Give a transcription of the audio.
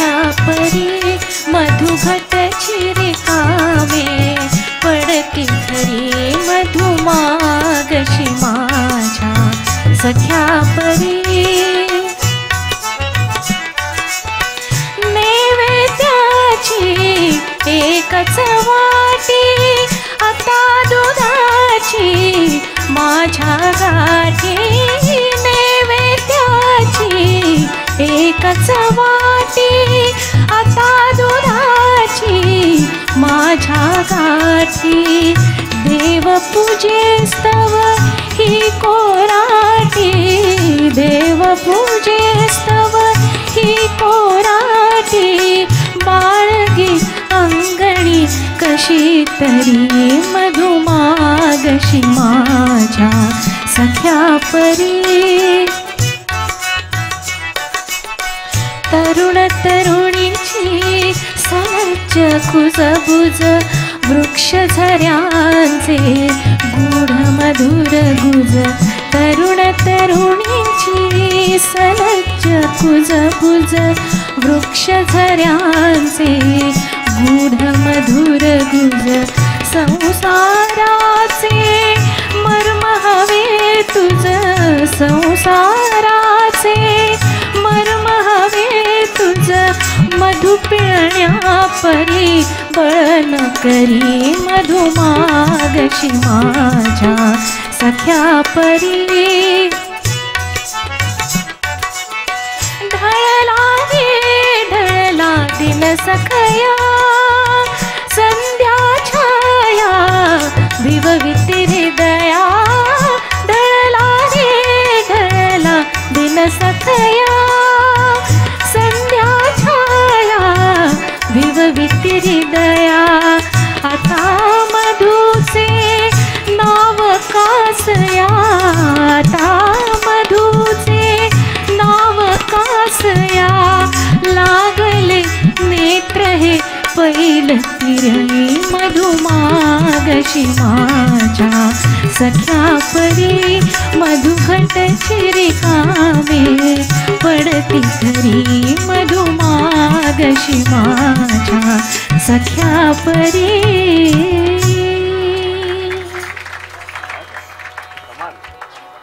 सख्या परी मधुघट चिरिकामे पडती घरी मधुमागशी माझ्या सख्या परी नैवेद्याची एकच वाटी आता दुधाची माझ्या गाठी नैवेद्याची एकच वाटी आता दुधाची माझ्या गाठी देव पूजेस्तव ही कोराटी देव पूजेस्तव ही कोराटी बाळगी अंगणी कशी तरी मधुमागशी माझ्या सख्या परी तरुण तरुणीची सज्ज कुजबुज वृक्ष झऱ्यांचे गूढ मधुर गुज तरुण तरुणीची सलज्ज कुजबुज वृक्ष झऱ्यांचे गूढ मधुर गुज संसाराचे मर्म हवे तुझ संसाराचे मर्म हवे तुझ मधु पिळण्या परी बळन करी मधुमागशी माझ्या सख्या परी ढळला दिन सखया संध्या छाया विववित हृदया ढळला दिन सखया संध्या छाया विववित हृदया आता मधुचे नाव कासया आता मधुचे नाव कासया लागले नेत्र हे पैल तिरळी मधुमागशी माझ्या सख्या परी मधुघट चिरिकामे पडती घरी मधुमागशी माझ्या सख्या परी।